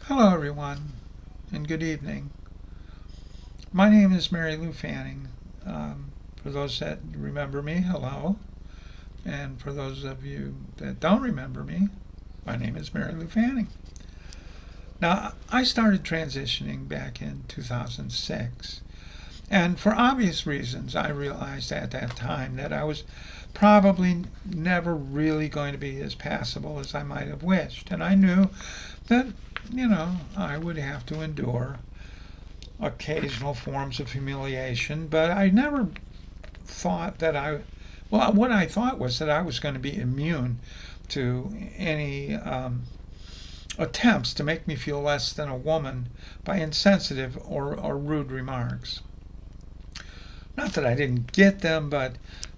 Hello, everyone, and good evening. My name is Marilu Fanning. For those that remember me, hello. And for those of you that don't remember me, my name is Marilu Fanning. Now, I started transitioning back in 2006. And for obvious reasons, I realized at that time that I was probably never really going to be as passable as I might have wished. And I knew that, I would have to endure occasional forms of humiliation, but I never thought that what I thought was that I was going to be immune to any attempts to make me feel less than a woman by insensitive or rude remarks. Not that I didn't get them, but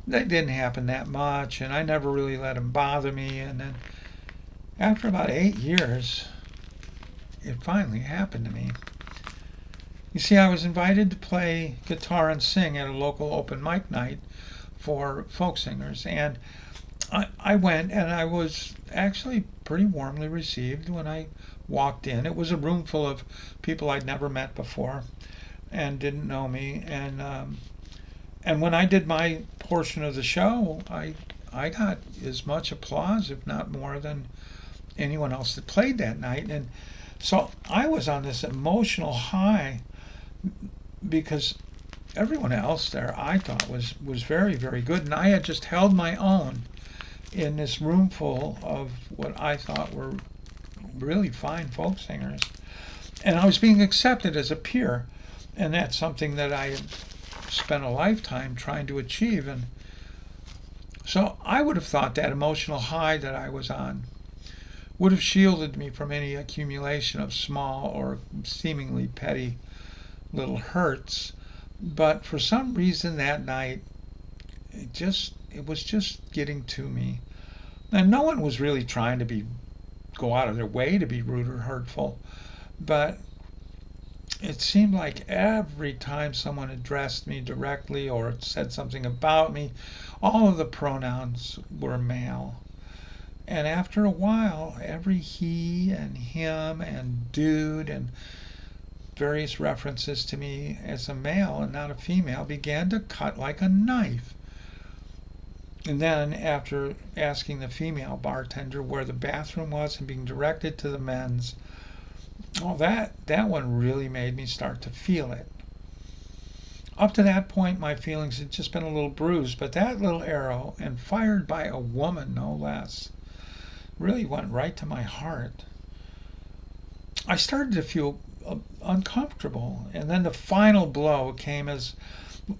they didn't happen that much, and I never really let them bother me. And then after about 8 years, it finally happened to me. You see, I was invited to play guitar and sing at a local open mic night for folk singers, and I went, and I was actually pretty warmly received when I walked in. It was a room full of people I'd never met before and didn't know me, and when I did my portion of the show, I got as much applause, if not more, than anyone else that played that night, and so I was on this emotional high because everyone else there I thought was very, very good, and I had just held my own in this room full of what I thought were really fine folk singers, and I was being accepted as a peer, and that's something that I had spent a lifetime trying to achieve. And so I would have thought that emotional high that I was on would have shielded me from any accumulation of small or seemingly petty little hurts. But for some reason that night, it was just getting to me. And no one was really trying to go out of their way to be rude or hurtful, but it seemed like every time someone addressed me directly or said something about me, all of the pronouns were male. And after a while, every he and him and dude and various references to me as a male and not a female began to cut like a knife. And then, after asking the female bartender where the bathroom was and being directed to the men's, oh, that one really made me start to feel it. Up to that point, my feelings had just been a little bruised, but that little arrow, and fired by a woman no less, really went right to my heart. I started to feel uncomfortable, and then the final blow came as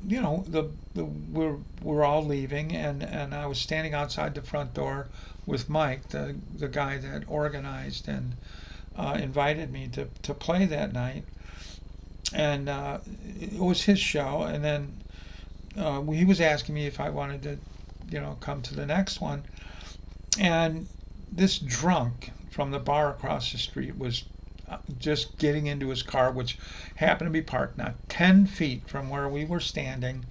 we're all leaving, and I was standing outside the front door with Mike, the guy that organized and invited me to play that night, and it was his show, and then he was asking me if I wanted to come to the next one, and this drunk from the bar across the street was just getting into his car, which happened to be parked not 10 feet from where we were standing.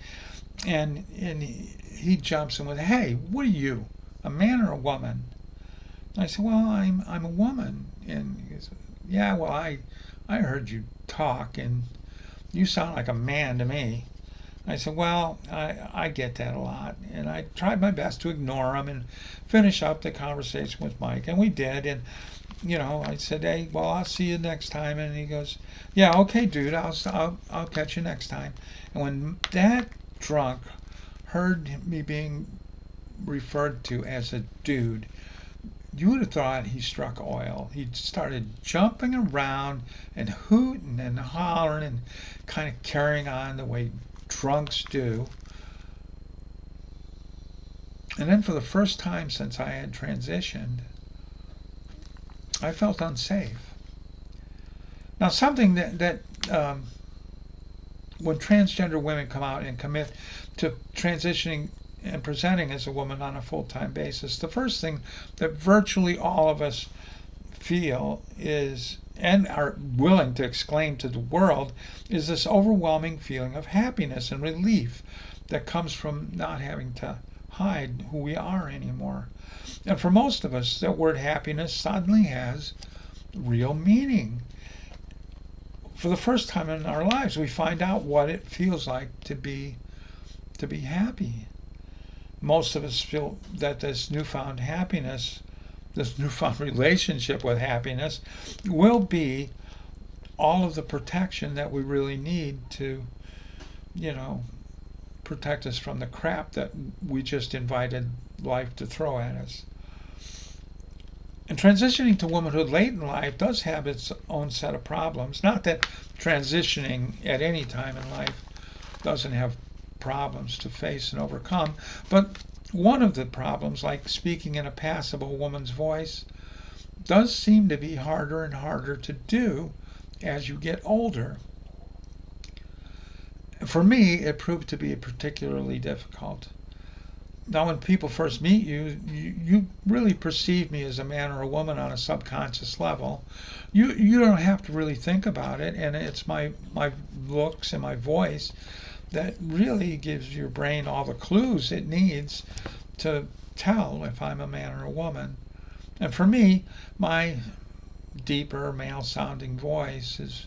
And he jumps in with, "Hey, what are you, a man or a woman?" I said, "Well, I'm a woman." And he goes, "Yeah, well, I heard you talk, and you sound like a man to me." I said, "Well, I get that a lot." And I tried my best to ignore him and finish up the conversation with Mike, and we did. And I said, "Hey, well, I'll see you next time." And he goes, "Yeah, okay, dude, I'll catch you next time." And when that drunk heard me being referred to as a dude, you would have thought he struck oil. He started jumping around and hooting and hollering and kind of carrying on the way drunks do. And then for the first time since I had transitioned, I felt unsafe. Now, something that when transgender women come out and commit to transitioning and presenting as a woman on a full-time basis, the first thing that virtually all of us feel is, and are willing to exclaim to the world, is this overwhelming feeling of happiness and relief that comes from not having to hide who we are anymore. And for most of us, that word happiness suddenly has real meaning. For the first time in our lives, we find out what it feels like to be happy. Most of us feel that this newfound happiness, this newfound relationship with happiness, will be all of the protection that we really need to, you know, protect us from the crap that we just invited life to throw at us. And transitioning to womanhood late in life does have its own set of problems. Not that transitioning at any time in life doesn't have problems to face and overcome, but one of the problems, like speaking in a passable woman's voice, does seem to be harder and harder to do as you get older. For me, it proved to be particularly difficult. Now, when people first meet you, you really perceive me as a man or a woman on a subconscious level. You don't have to really think about it, and it's my looks and my voice that really gives your brain all the clues it needs to tell if I'm a man or a woman. And for me, my deeper male sounding voice has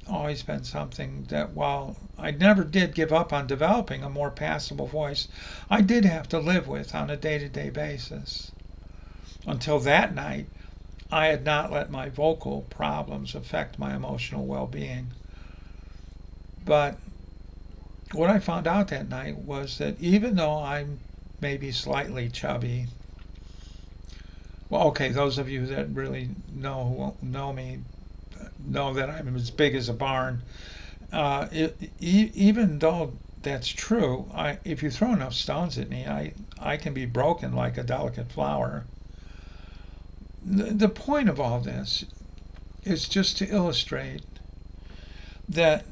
always been something that, while I never did give up on developing a more passable voice, I did have to live with on a day to day basis. Until that night, I had not let my vocal problems affect my emotional well being. But what I found out that night was that even though I'm maybe slightly chubby, well, okay, those of you that really know me know that I'm as big as a barn. Even though that's true, if you throw enough stones at me, I can be broken like a delicate flower. The point of all this is just to illustrate that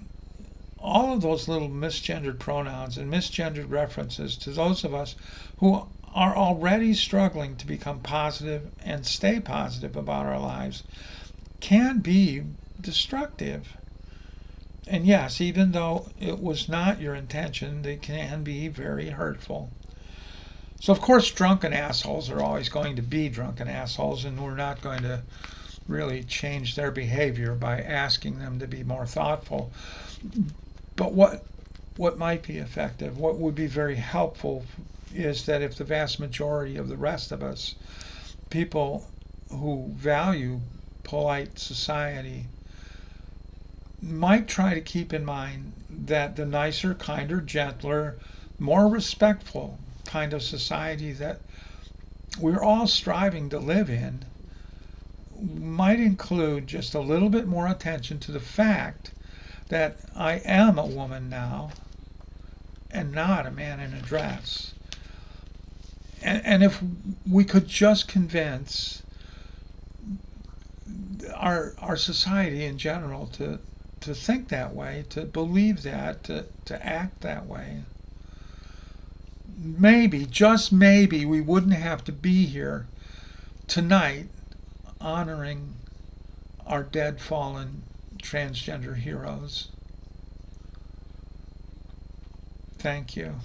all of those little misgendered pronouns and misgendered references to those of us who are already struggling to become positive and stay positive about our lives can be destructive. And yes, even though it was not your intention, they can be very hurtful. So, of course, drunken assholes are always going to be drunken assholes, and we're not going to really change their behavior by asking them to be more thoughtful. But what might be effective, what would be very helpful, is that if the vast majority of the rest of us, people who value polite society, might try to keep in mind that the nicer, kinder, gentler, more respectful kind of society that we're all striving to live in might include just a little bit more attention to the fact that I am a woman now and not a man in a dress. And if we could just convince our society in general to think that way, to believe that, to act that way, maybe, just maybe, we wouldn't have to be here tonight honoring our dead, fallen transgender heroes. Thank you.